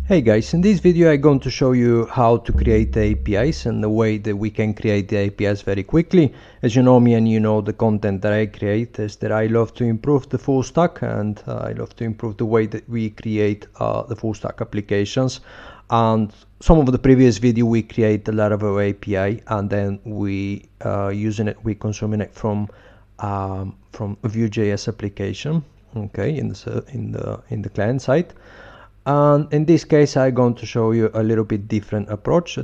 Hey guys, in this video I'm going to show you how to create APIs and the way that we can create the APIs very quickly. As you know me and you know the content that I create is that I love to improve the full stack, and I love to improve the way that we create the full stack applications. And some of the previous video we create a lot of our API, and then we we consuming it from a Vue.js application, okay, in the client side. And in this case, I'm going to show you a little bit different approach,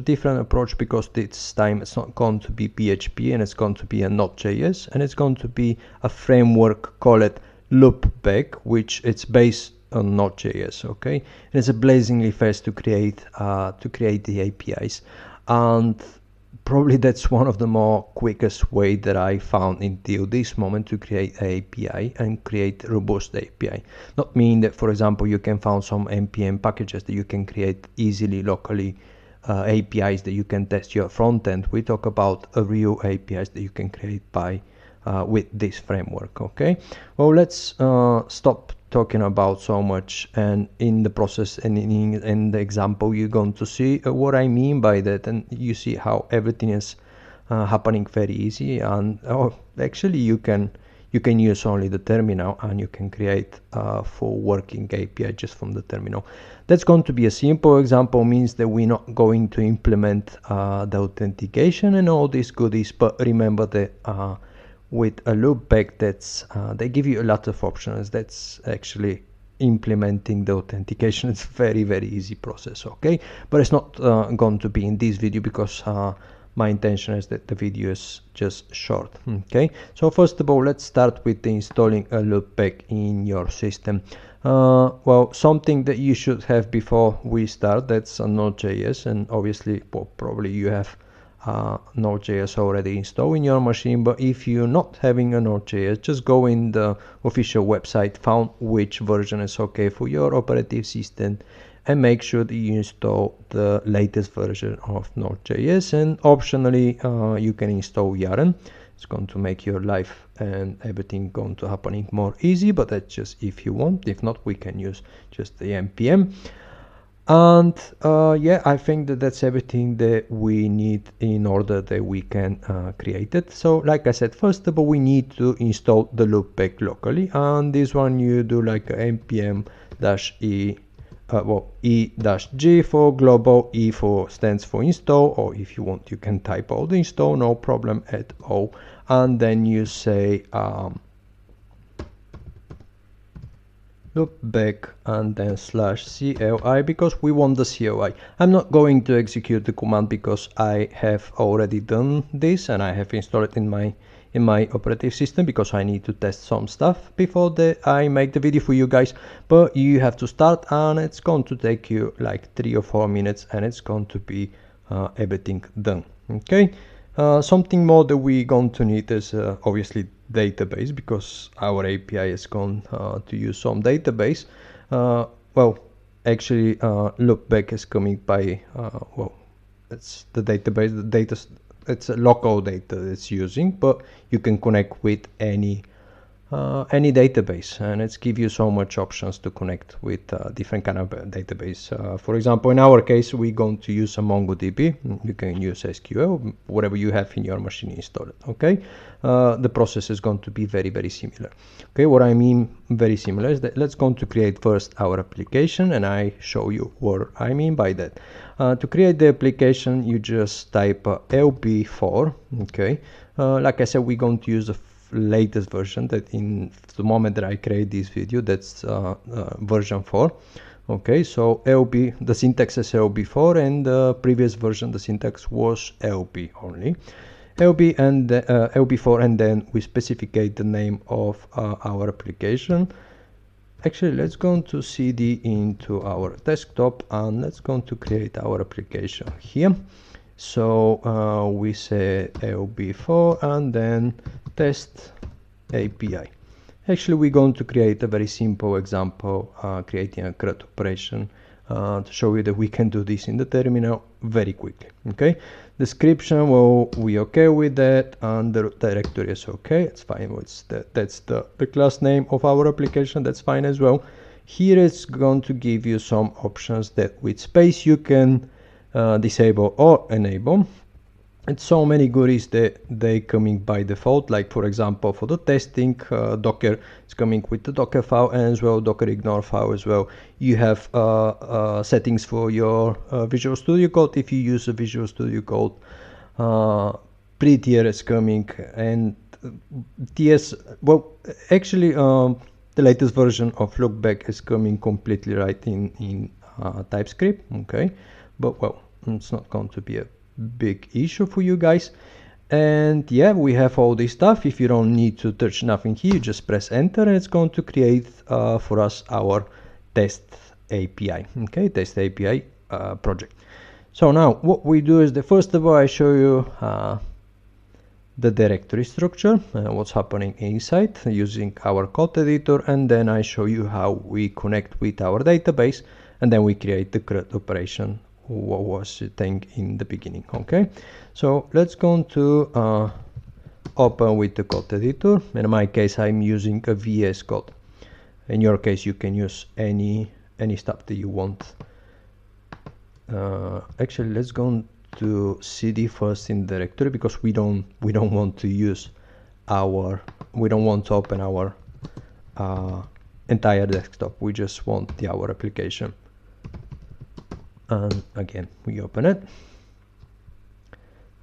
because this time it's not going to be PHP and it's going to be a Node.js, and it's going to be a framework called LoopBack, which it's based on Node.js, okay? And it's blazingly fast to create the APIs, and probably that's one of the more quickest way that I found until this moment to create an API and create robust API. Not mean that, for example, you can find some npm packages that you can create easily locally, APIs that you can test your front end. We talk about a real APIs that you can create by with this framework. Okay, well, let's stop talking about so much, and in the process and in the example you're going to see what I mean by that, and you see how everything is happening very easy. And actually you can use only the terminal and you can create a full working API just from the terminal. That's going to be a simple example, means that we're not going to implement the authentication and all these goodies, but remember that with a loopback, that's they give you a lot of options. That's actually implementing the authentication. It's very easy process, okay? But it's not going to be in this video, because my intention is that the video is just short. Okay, so first of all, let's start with installing a loopback in your system. Well, something that you should have before we start, that's a Node.js, and obviously probably you have Node.js already installed in your machine. But if you're not having a Node.js, just go in the official website, found which version is okay for your operative system, and make sure that you install the latest version of Node.js. And optionally you can install Yarn. It's going to make your life and everything going to happening more easy, but that's just if you want. If not, we can use just the npm. And yeah, I think that that's everything that we need in order that we can create it. So like I said, first of all, we need to install the loopback locally, and this one you do like npm-e e-g for global, e for stands for install, or if you want you can type all the install, no problem at all. And then you say loopback and then /CLI, because we want the CLI. I'm not going to execute the command because I have already done this and I have installed it in my operative system, because I need to test some stuff before I make the video for you guys. But you have to start, and it's going to take you like 3 or 4 minutes, and it's going to be everything done. Okay, something more that we're going to need is obviously database, because our API is going to use some database. Well, actually loopback is coming by well, it's the database, it's a local data it's using, but you can connect with any database, and it's give you so much options to connect with different kind of database. For example, in our case, we're going to use a MongoDB. You can use SQL, whatever you have in your machine installed. Okay, the process is going to be very similar. Okay, what I mean very similar is that let's going to create first our application, and I show you what I mean by that. To create the application, you just type lb4. Okay, like I said, we're going to use the latest version, that in the moment that I create this video, that's version 4. Okay, so lb, the syntax is lb4, and the previous version the syntax was lb only, lb and lb4, and then we specify the name of our application. Actually, let's go to cd into our desktop, and let's go to create our application here. So we say lb4 and then test API. Actually, we're going to create a very simple example, creating a CRUD operation to show you that we can do this in the terminal very quickly. Okay, description, well, we okay with that, and the directory is okay, it's fine. That's the class name of our application, that's fine as well. here it's going to give you some options that with space you can disable or enable. It's so many goodies that they coming by default, like for example for the testing, Docker is coming with the Docker file, and as well Docker ignore file as well. You have settings for your Visual Studio Code if you use a Visual Studio Code. Prettier is coming, and TS, well actually the latest version of LoopBack is coming completely right in TypeScript, okay, but well, it's not going to be a big issue for you guys. And yeah, we have all this stuff. If you don't need to touch nothing here, you just press enter and it's going to create for us our test API, okay, test API project. So now what we do is, the first of all I show you the directory structure, what's happening inside using our code editor, and then I show you how we connect with our database, and then we create the CRUD operation, what was the thing in the beginning. Okay, so let's go to open with the code editor. In my case I'm using a VS Code. In your case you can use any stuff that you want. Actually let's go to cd first in the directory, because we don't want to use our, we don't want to open our entire desktop, we just want our application. And again we open it,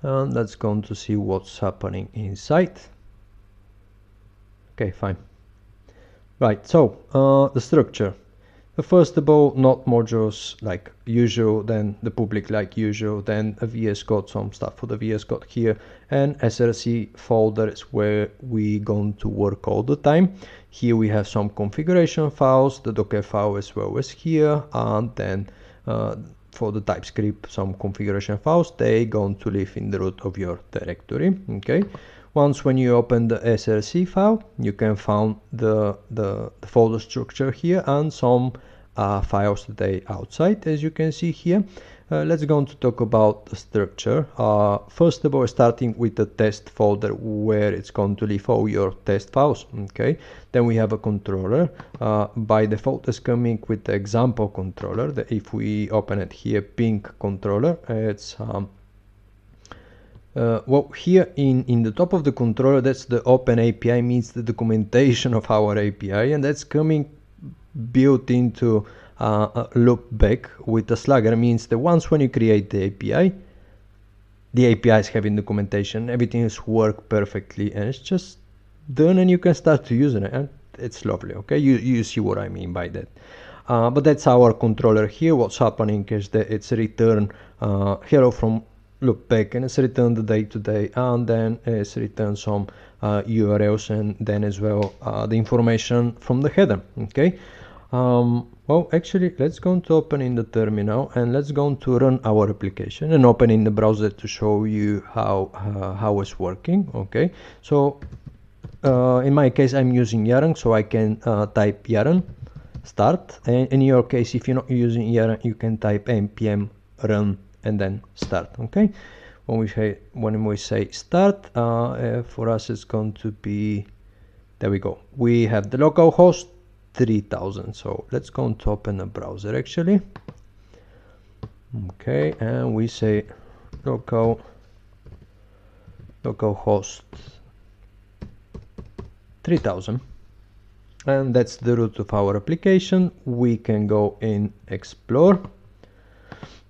and let's go to see what's happening inside. Okay, fine. Right, so the structure. First of all, not modules like usual, then the public like usual, then a VS Code, some stuff for the VS Code here, and SRC folder is where we going to work all the time. Here we have some configuration files, the Docker file as well as here, and then for the TypeScript some configuration files, they going to live in the root of your directory. Okay, once when you open the SRC file, you can find the folder structure here and some files that they outside, as you can see here. Let's go on to talk about the structure. First of all, starting with the test folder where it's going to live all your test files. Okay, then we have a controller. By default is coming with the example controller. That if we open it here, ping controller, it's well, here in the top of the controller, that's the open API, means the documentation of our API, and that's coming built into LoopBack with the Slugger, means that once when you create the API is having documentation, everything is work perfectly, and it's just done, and you can start to using it, and it's lovely. Okay, you see what I mean by that. But that's our controller here. What's happening is that it's return hello from LoopBack, and it's returned the day-to-day, and then it's returned some URLs, and then as well the information from the header. Okay, well actually let's go to open in the terminal, and let's go to run our application and open in the browser to show you how it's working. Okay, so in my case I'm using Yarn, so I can type Yarn start, and in your case if you're not using Yarn, you can type npm run and then start. Okay, when we say start, for us it's going to be, there we go, we have the localhost 3000. So let's go to open a browser actually. Okay, and we say localhost 3000, and that's the root of our application. We can go in explore.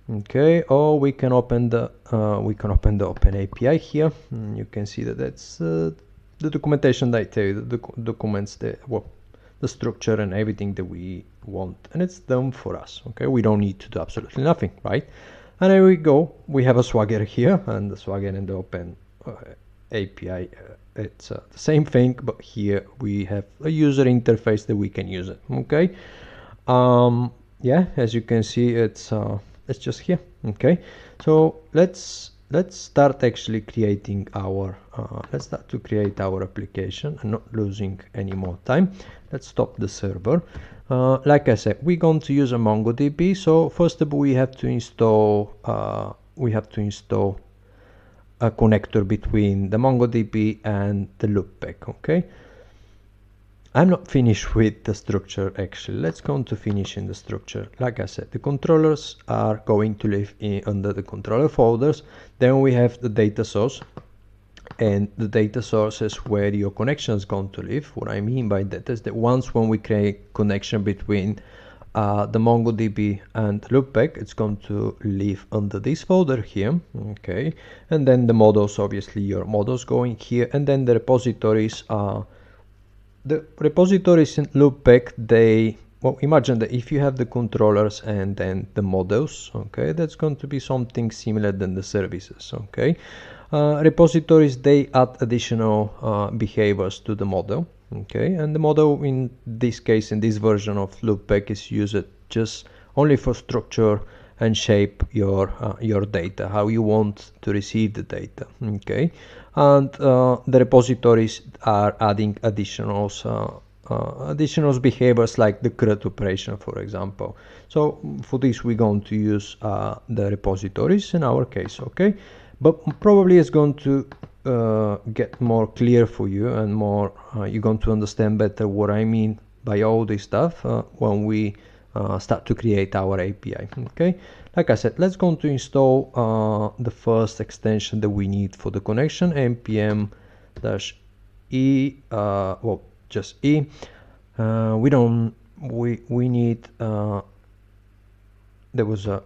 Okay, or we can open the open API here. You can see that that's the documentation that I tell you, the documents, the structure and everything that we want, and it's done for us. Okay, we don't need to do absolutely nothing, right? And there we go, we have a Swagger here, and the Swagger and the open API, it's the same thing, but here we have a user interface that we can use it. Okay, yeah, as you can see, it's just here. Okay, so let's start actually creating our let's start to create our application and not losing any more time. Let's stop the server. Like I said, we're going to use a MongoDB. So first of all, we have to install a connector between the MongoDB and the LoopBack. Okay, I'm not finished with the structure actually. Let's go on to finishing the structure. Like I said, the controllers are going to live under the controller folders. Then we have the data source, and the data source is where your connection is going to live. What I mean by that is that once when we create connection between the MongoDB and Loopback, it's going to live under this folder here, okay? And then the models, obviously your models going here, and then the repositories are the repositories in Loopback. They, well, imagine that if you have the controllers and then the models, okay, that's going to be something similar than the services, okay? Repositories, they add additional behaviors to the model, okay, and the model in this case, in this version of Loopback, is used just only for structure and shape your data, how you want to receive the data, okay. And the repositories are adding additional behaviors like the CRUD operation, for example. So for this we're going to use the repositories in our case, okay. But probably it's going to get more clear for you, and more you're going to understand better what I mean by all this stuff when we start to create our API, okay. Like I said, let's go to install the first extension that we need for the connection, npm-e, well, just e. We need there was a,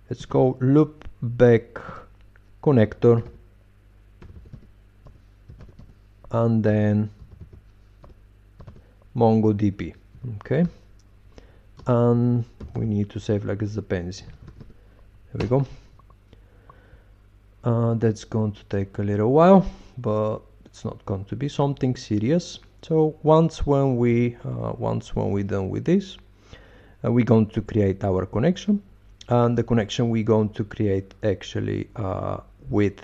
it's called loopback connector, and then MongoDB, okay. And we need to save like as dependency. There we go. That's going to take a little while, but it's not going to be something serious. So once when we're done with this, we're going to create our connection, and the connection we're going to create actually with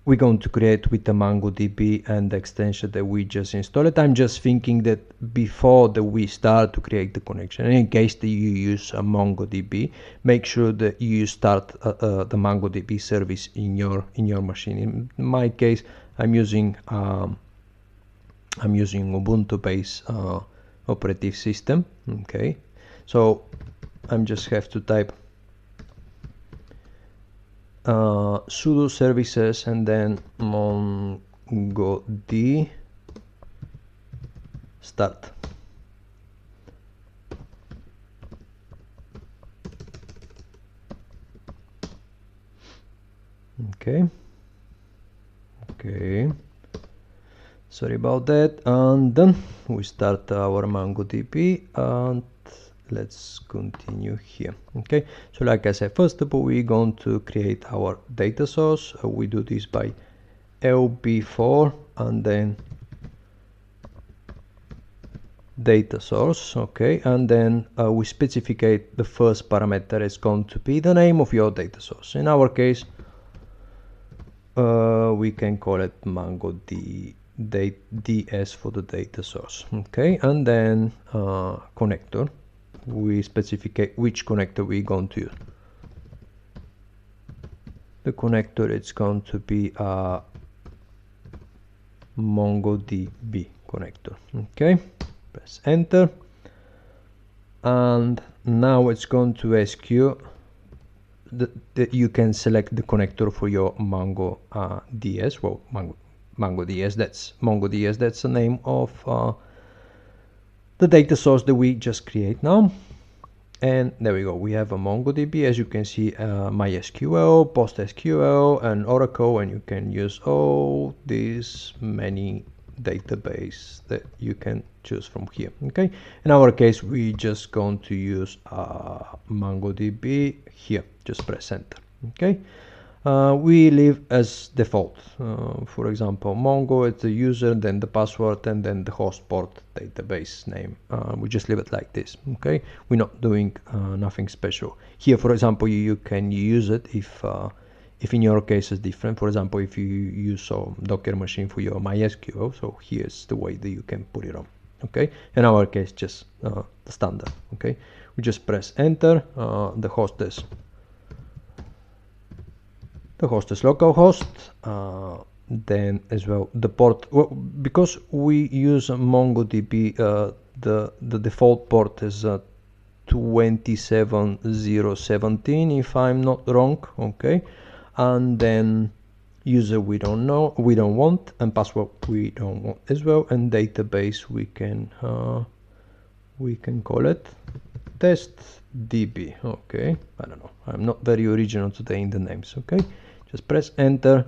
we're going to create with the MongoDB and the extension that we just installed. I'm just thinking that before that we start to create the connection, in case that you use a MongoDB, make sure that you start the MongoDB service in your machine. In my case, I'm using Ubuntu-based operative system, okay. So I'm just have to type sudo services and then mongod start. Okay, sorry about that. And then we start our MongoDB, and let's continue here, okay. So like I said, first of all, we're going to create our data source. We do this by lb4 and then data source, okay, and then we specify the first parameter is going to be the name of your data source. In our case, we can call it MongoDB ds for the data source, okay, and then connector. We specify which connector we're going to use. The connector, it's going to be a MongoDB connector, okay. Press enter, and now it's going to ask you that you can select the connector for your Mongo DS. Well, Mongo DS, that's MongoDS, that's the name of the data source that we just create now. And there we go, we have a MongoDB, as you can see, MySQL, PostgreSQL, and Oracle, and you can use all these many database that you can choose from here, okay. In our case, we just going to use MongoDB here. Just press enter, okay. We leave as default. For example, Mongo is the user, then the password, and then the host port database name. We just leave it like this, okay. We're not doing nothing special here. For example, you can use it if in your case is different. For example, if you use a Docker machine for your MySQL, so here's the way that you can put it on, okay. In our case, just the standard, okay. We just press enter. The host is the host is localhost, then as well the port, well, because we use MongoDB, the default port is 27017 if I'm not wrong, okay, and then user we don't want, and password we don't want as well, and database we can call it testdb, okay. I don't know, I'm not very original today in the names, okay. Just press enter.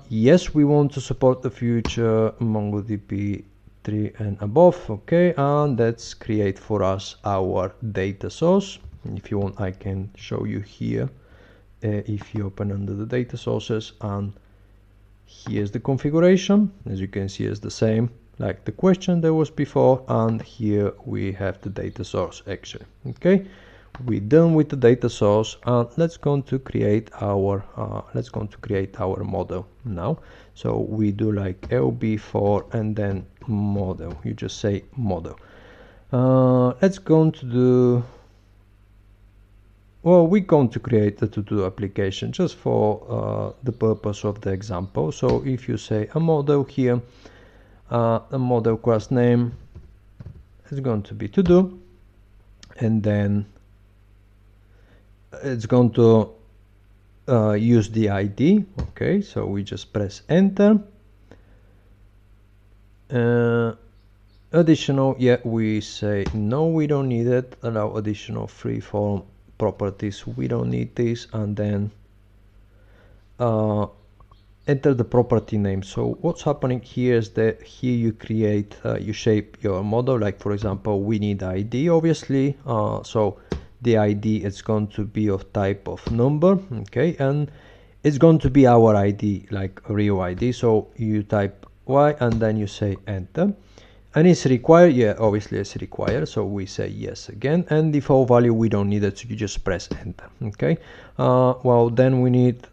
Yes, we want to support the future MongoDB 3 and above, okay, and let's create for us our data source. If you want, I can show you here. If you open under the data sources, and here's the configuration, as you can see, it's the same like the question that was before, and here we have the data source actually, okay. We're done with the data source, and let's go to create our model now. So we do like lb4 and then model. You just say model. Let's go to do, well, we're going to create a to-do application just for the purpose of the example. So if you say a model here, a model class name is going to be to-do, and then it's going to use the ID, okay. So we just press enter. Additional, yeah, we say no, we don't need it. Allow additional freeform properties, we don't need this, and then enter the property name. So what's happening here is that here you create, you shape your model. Like for example, we need ID, obviously. So the ID is going to be of type of number, okay, and it's going to be our ID, like a real ID. So you type Y and then you say enter, and it's required, yeah, obviously it's required, so we say yes again, and default value we don't need it, so you just press enter, okay. Well, then we need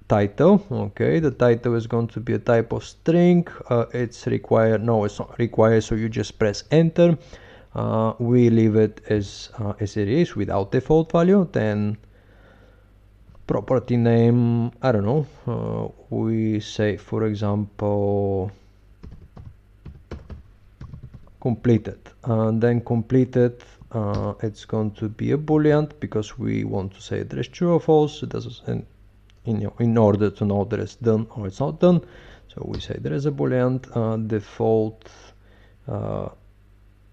title, okay. The title is going to be a type of string. It's required, no, it's not required, so you just press enter. We leave it as it is without default value. Then property name, I don't know, we say for example completed, and then completed, it's going to be a boolean because we want to say there is true or false. It doesn't, in order to know that it's done or it's not done, so we say there is a boolean. Default,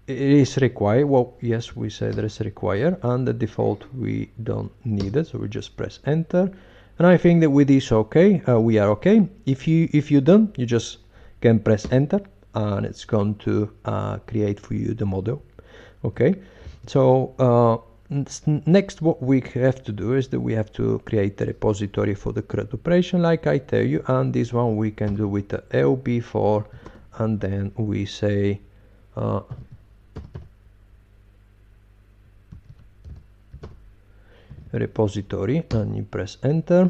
it is required, well, yes, we say there is required, and the default we don't need it, so we just press enter. And I think that with this, okay, we are okay. If you done, you just can press enter, and it's going to create for you the model, okay. So next what we have to do is that we have to create a repository for the CRUD operation, like I tell you, and this one we can do with the lb4, and then we say repository, and you press enter.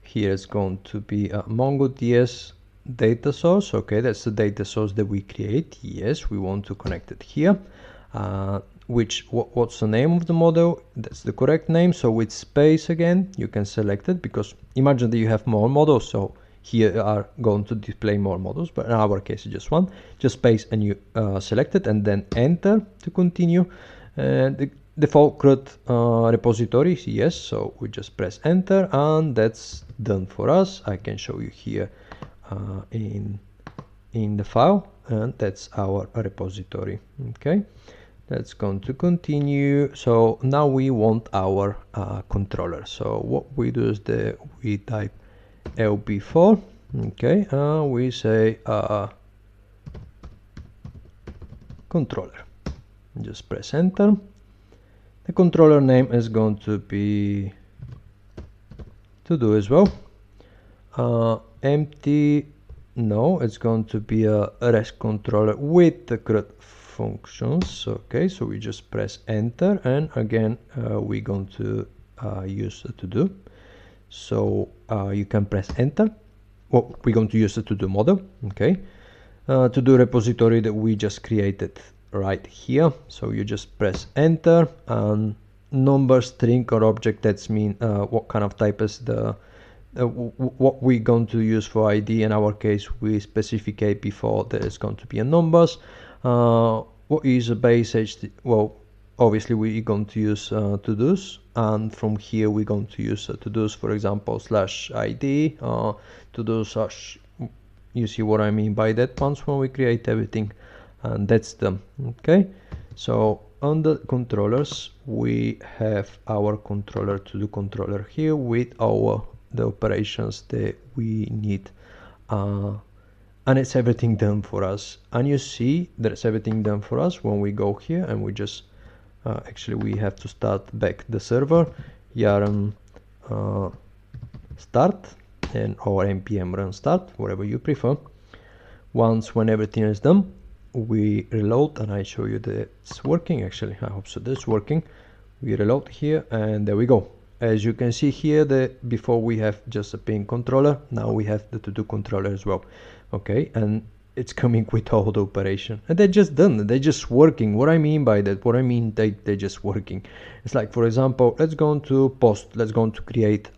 Here is going to be a MongoDS data source, okay. That's the data source that we create. Yes, we want to connect it here. What's the name of the model? That's the correct name. So with space again, you can select it, because imagine that you have more models, so here are going to display more models, but in our case it's just one. Just space and you select it, and then enter to continue. The default CRUD repository is yes, so we just press enter, and that's done for us. I can show you here in the file, and that's our repository, okay. That's going to continue. So now we want our controller. So what we do is that we type lb4, okay, we say controller, just press enter. The controller name is going to be to do as well. Empty, no, it's going to be a REST controller with the CRUD functions, okay. So we just press enter, and again we're going to use the to do. So you can press enter. Well, we're going to use the to do model, okay. To do repository that we just created right here. So you just press enter, and number, string, or object. That's mean what kind of type is the what we're going to use for ID. In our case, we specify before there is going to be a numbers. What is a base HTTP? Well, obviously we're going to use to-dos, and from here we're going to use to-dos, for example, /ID, to-dos you see what I mean by that once when we create everything, and that's them. Okay, so on the controllers we have our controller, to-do controller here with the operations that we need, and it's everything done for us. And you see there's everything done for us when we go here and we just actually we have to start back the server, yarn start and or npm run start, whatever you prefer. When everything is done, we reload, and I show you that it's working. Actually, I hope so that's working. We reload here, and there we go. As you can see here, that before we have just a ping controller, now we have the to-do controller as well. Okay, and it's coming with all the operation, and they're just done. They're just working. What I mean by that, what I mean they're just working. It's like, for example, let's go to post. Let's go to create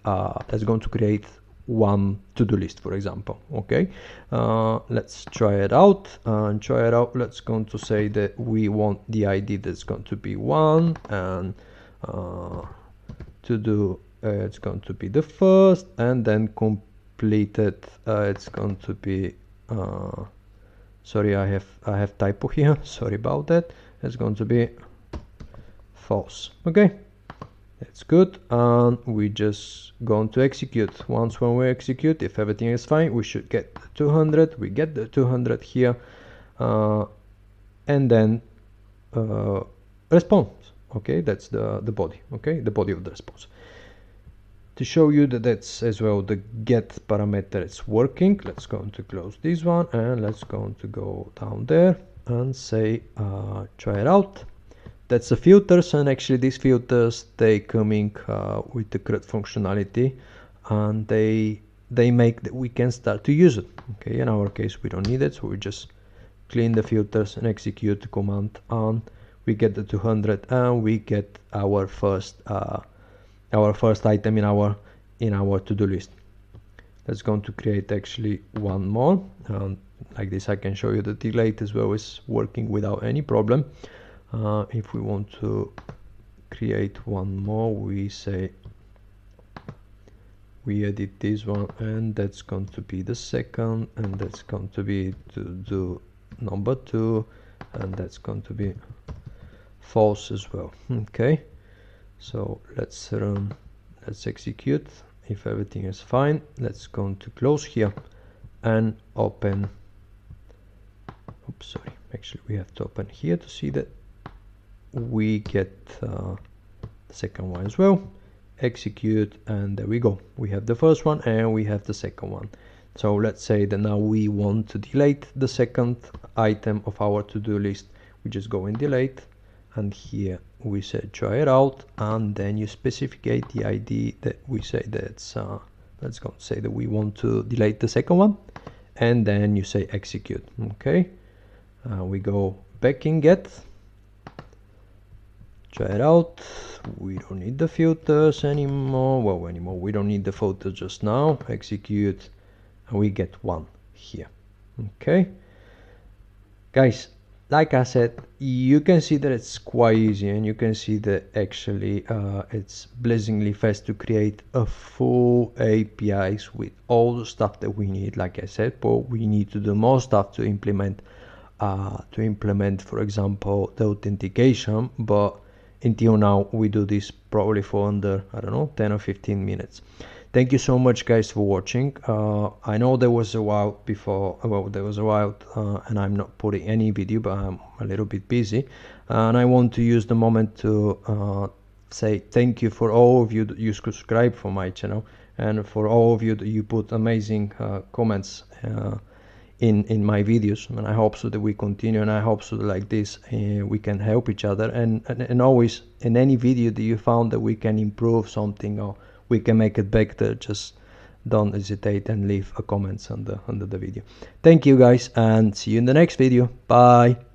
one to-do list, for example. Okay, let's try it out and try it out. Let's go to say that we want the ID that's going to be 1, and to do it's going to be the first, and then completed it's going to be sorry, I have typo here, sorry about that. It's going to be false. Okay, that's good, and we just going to execute. Once when we execute, if everything is fine, we should get 200. We get the 200 here, and then response. Okay, that's the body. Okay, the body of the response. To show you that that's as well the get parameter is working, let's go to close this one, and let's go to go down there and say try it out. That's the filters, and actually these filters, they coming with the CRUD functionality, and they make that we can start to use it. Okay, in our case we don't need it, so we just clean the filters and execute the command, and we get the 200, and we get our first item in our to-do list. Let's go to create actually one more, like this. I can show you the delete as well is working without any problem. If we want to create one more, we say we edit this one, and that's going to be the second, and that's going to be to do number 2, and that's going to be false as well. Okay, so let's run, let's execute. If everything is fine, let's go to close here and open. Oops, sorry, actually we have to open here to see that we get the second one as well. Execute, and there we go. We have the first one and we have the second one. So let's say that now we want to delete the second item of our to-do list. We just go in delete, and here we say try it out, and then you specify the ID that we say that's let's go say that we want to delete the second one, and then you say execute. Okay, we go back in get, try it out. We don't need the filters anymore. Well, we don't need the filters just now. Execute, and we get 1 here. Okay, guys, like I said, you can see that it's quite easy, and you can see that actually it's blazingly fast to create a full APIs with all the stuff that we need. Like I said, but we need to do more stuff to implement, for example, the authentication. But until now, we do this probably for under, I don't know, 10 or 15 minutes. Thank you so much, guys, for watching. I know there was a while before, and I'm not putting any video, but I'm a little bit busy, and I want to use the moment to say thank you for all of you that you subscribe for my channel, and for all of you that you put amazing comments in my videos. And I hope so that we continue, and I hope so that like this we can help each other, and always in any video that you found that we can improve something or we can make it better, just don't hesitate and leave a comments under the video. Thank you, guys, and see you in the next video. Bye.